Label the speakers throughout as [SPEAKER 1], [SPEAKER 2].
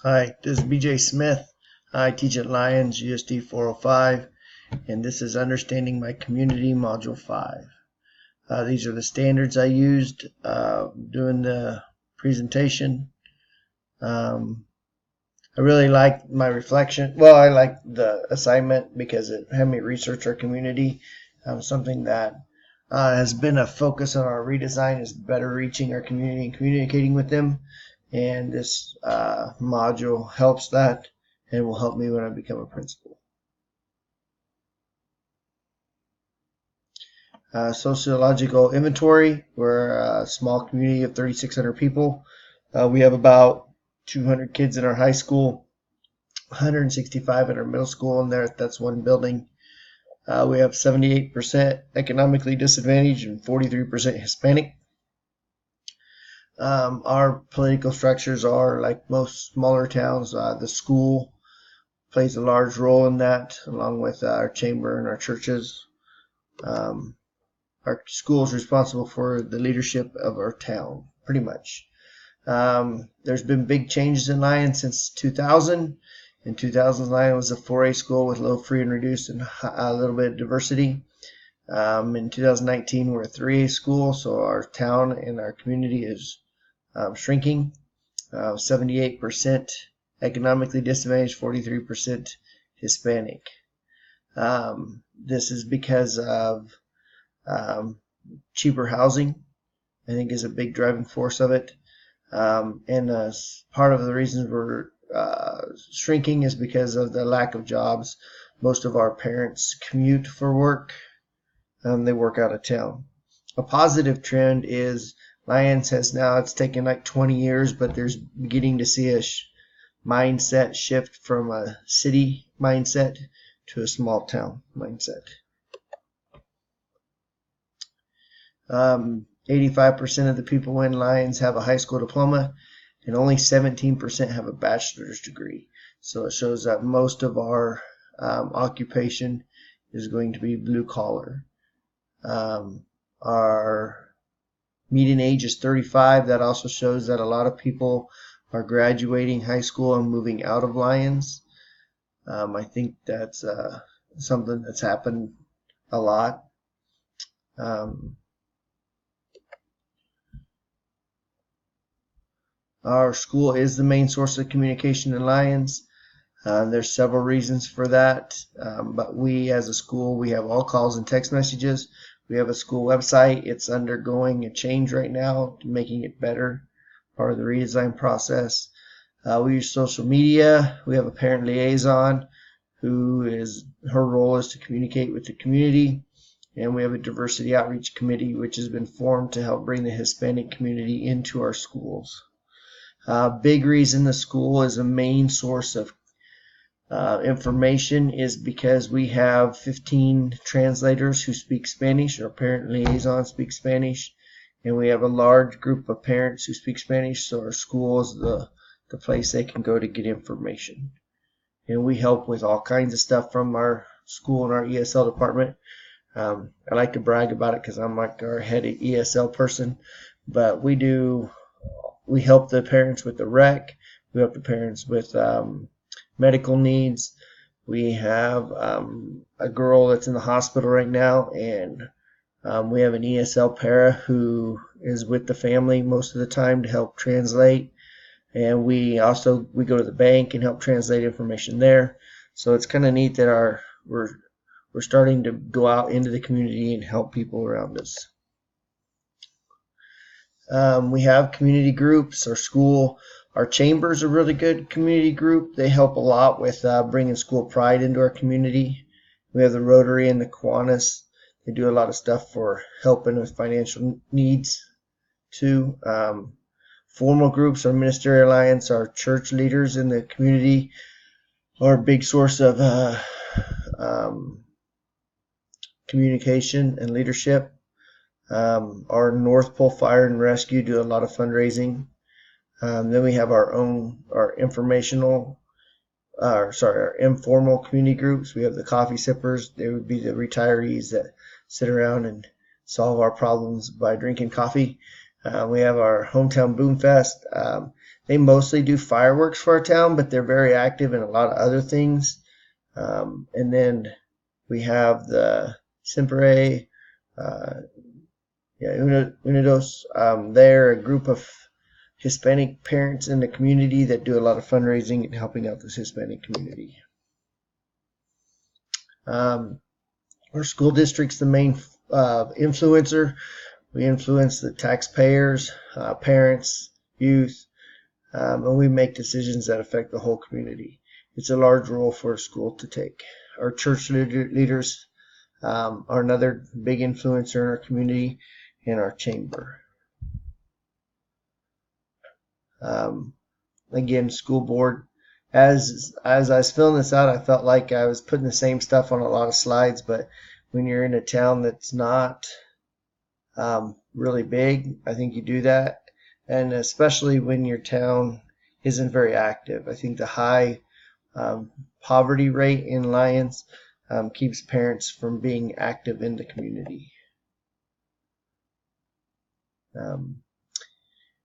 [SPEAKER 1] Hi, this is BJ Smith. I teach at Lions USD 405, and this is Understanding My Community Module 5. These are the standards I used doing the presentation. I really like my reflection. Well, I like the assignment because it had me research our community. Something that has been a focus on our redesign is better reaching our community and communicating with them. And this module helps that and will help me when I become a principal. Sociological inventory. We're a small community of 3,600 people. We have about 200 kids in our high school, 165 in our middle school, and that's one building. We have 78% economically disadvantaged and 43% Hispanic. Our political structures are like most smaller towns. The school plays a large role in that, along with our chamber and our churches. Our school is responsible for the leadership of our town, pretty much. There's been big changes in Lyon since 2000. In 2000, Lyon was a 4A school with low, free, and reduced, and a little bit of diversity. In 2019, we're a 3A school, so our town and our community is shrinking. 78% economically disadvantaged, 43% Hispanic. This is because of cheaper housing, I think, is a big driving force of it. And part of the reasons we're shrinking is because of the lack of jobs. Most of our parents commute for work. They work out of town. A positive trend is Lyons has now, it's taken like 20 years, but there's beginning to see a mindset shift from a city mindset to a small town mindset. 85% of the people in Lyons have a high school diploma, and only 17% have a bachelor's degree. So it shows that most of our occupation is going to be blue collar. Our median age is 35. That also shows that a lot of people are graduating high school and moving out of Lyons. I think that's something that's happened a lot. Our school is the main source of communication in Lyons. There's several reasons for that, but we as a school, we have all calls and text messages. We have a school website. It's undergoing a change right now, making it better, part of the redesign process. We use social media. We have a parent liaison her role is to communicate with the community. And we have a diversity outreach committee, which has been formed to help bring the Hispanic community into our schools. Big reason the school is a main source of information is because we have 15 translators who speak Spanish. Our parent liaison speaks Spanish, and we have a large group of parents who speak Spanish, so our school is the place they can go to get information. And we help with all kinds of stuff from our school and our ESL department. I like to brag about it because I'm like our head ESL person, but we help the parents with the rec. We help the parents with medical needs. We have a girl that's in the hospital right now, and we have an ESL para who is with the family most of the time to help translate. And we go to the bank and help translate information there. So it's kind of neat that we're starting to go out into the community and help people around us. We have community groups. Our chamber's a really good community group. They help a lot with bringing school pride into our community. We have the Rotary and the Kiwanis. They do a lot of stuff for helping with financial needs too. Formal groups, our ministerial alliance, our church leaders in the community are a big source of communication and leadership. Our North Pole Fire and Rescue do a lot of fundraising. Then we have our informal community groups. We have the coffee sippers. They would be the retirees that sit around and solve our problems by drinking coffee. We have our hometown boom fest. They mostly do fireworks for our town, but they're very active in a lot of other things. And then we have the Siempre, Unidos. They're a group of Hispanic parents in the community that do a lot of fundraising and helping out this Hispanic community. Our school district's the main influencer. We influence the taxpayers, parents, youth, and we make decisions that affect the whole community. It's a large role for a school to take. Our church leaders are another big influencer in our community and our chamber. Again, school board. As I was filling this out, I felt like I was putting the same stuff on a lot of slides, but when you're in a town that's not really big, I think you do that. And especially when your town isn't very active. I think the high poverty rate in Lyons keeps parents from being active in the community.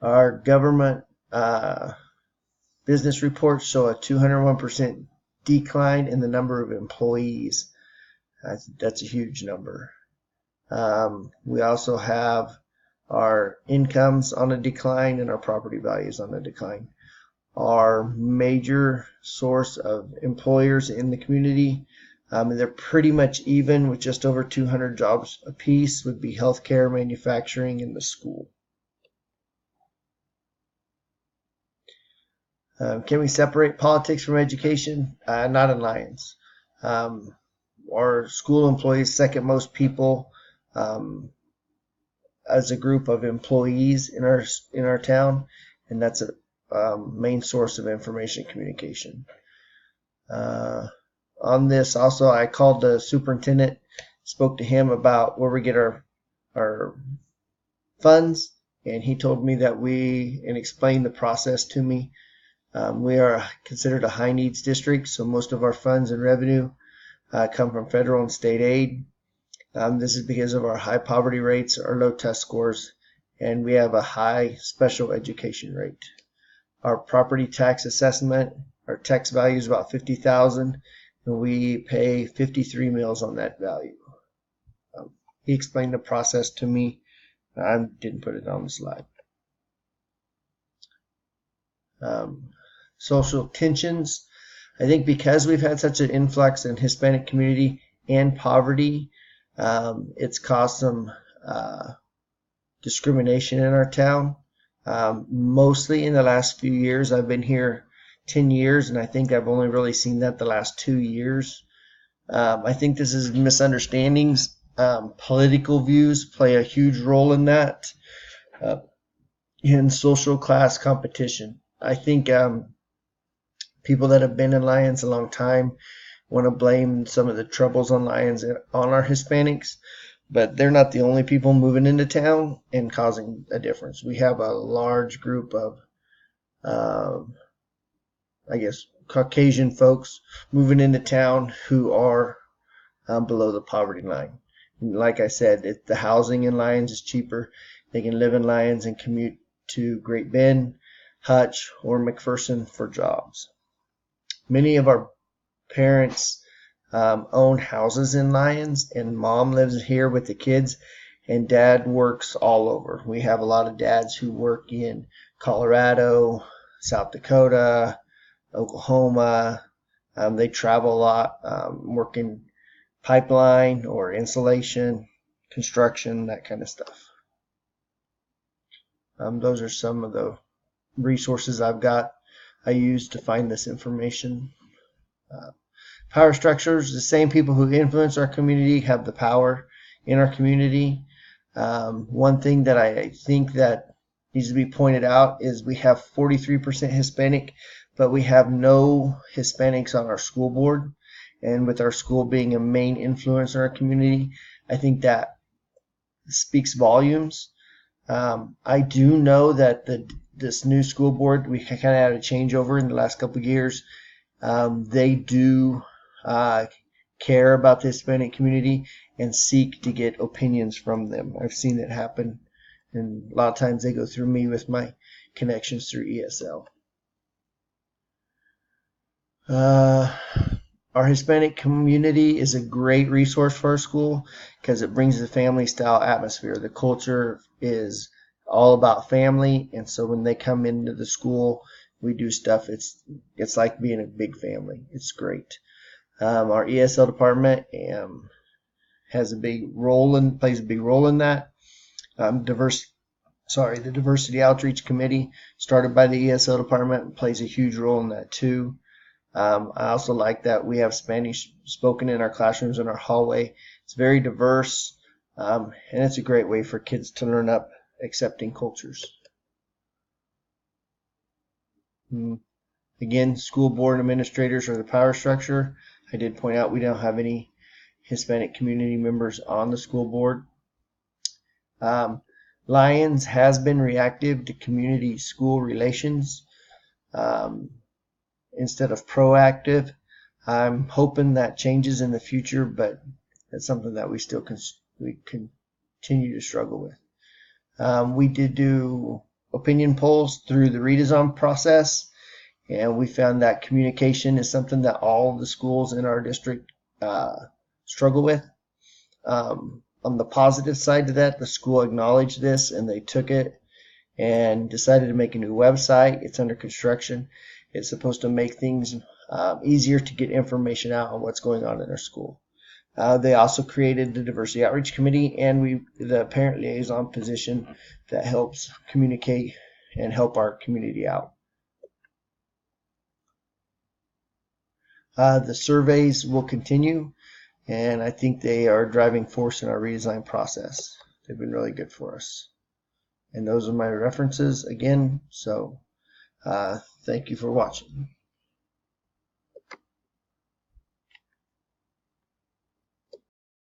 [SPEAKER 1] Our government business reports show a 201% decline in the number of employees. That's a huge number. We also have our incomes on a decline and our property values on a decline. Our major source of employers in the community, and they're pretty much even with just over 200 jobs apiece, would be healthcare, manufacturing, and the school. Can we separate politics from education? Not in Lyons. Our school employees, second most people as a group of employees in our town, and that's a main source of information communication. On this, also, I called the superintendent, spoke to him about where we get our funds, and he told me that and explained the process to me. We are considered a high needs district, so most of our funds and revenue come from federal and state aid. This is because of our high poverty rates, our low test scores, and we have a high special education rate. Our property tax assessment, our tax value is about $50,000, and we pay 53 mills on that value. He explained the process to me. I didn't put it on the slide. Social tensions. I think because we've had such an influx in Hispanic community and poverty, it's caused some discrimination in our town. Mostly in the last few years. I've been here 10 years, and I think I've only really seen that the last 2 years. I think this is misunderstandings. Political views play a huge role in that. In social class competition. I think people that have been in Lyons a long time want to blame some of the troubles on Lyons on our Hispanics, but they're not the only people moving into town and causing a difference. We have a large group of, Caucasian folks moving into town who are below the poverty line. Like I said, the housing in Lyons is cheaper. They can live in Lyons and commute to Great Bend, Hutch, or McPherson for jobs. Many of our parents own houses in Lyons, and mom lives here with the kids, and dad works all over. We have a lot of dads who work in Colorado, South Dakota, Oklahoma. They travel a lot, working pipeline or insulation, construction, that kind of stuff. Those are some of the resources I used to find this information. Power structures, the same people who influence our community have the power in our community. One thing that I think that needs to be pointed out is we have 43% Hispanic, but we have no Hispanics on our school board. And with our school being a main influence in our community, I think that speaks volumes. I do know that this new school board, we kind of had a changeover in the last couple of years. They do care about the Hispanic community and seek to get opinions from them. I've seen it happen, and a lot of times they go through me with my connections through ESL. Our Hispanic community is a great resource for our school because it brings the family style atmosphere. The culture is all about family, and so when they come into the school, we do stuff. It's like being a big family. It's great. Our ESL department plays a big role in that. The Diversity Outreach Committee, started by the ESL department, plays a huge role in that too. I also like that we have Spanish spoken in our classrooms in our hallway. It's very diverse, and it's a great way for kids to learn up accepting cultures. Again, school board administrators are the power structure. I did point out we don't have any Hispanic community members on the school board. Lions has been reactive to community school relations instead of proactive. I'm hoping that changes in the future, but that's something that we still continue to struggle with. We did do opinion polls through the redesign process, and we found that communication is something that all of the schools in our district struggle with. On the positive side to that, the school acknowledged this and they took it and decided to make a new website. It's under construction. It's supposed to make things easier to get information out on what's going on in our school. They also created the Diversity Outreach Committee and the parent liaison position that helps communicate and help our community out. The surveys will continue, and I think they are a driving force in our redesign process. They've been really good for us. And those are my references again, so thank you for watching.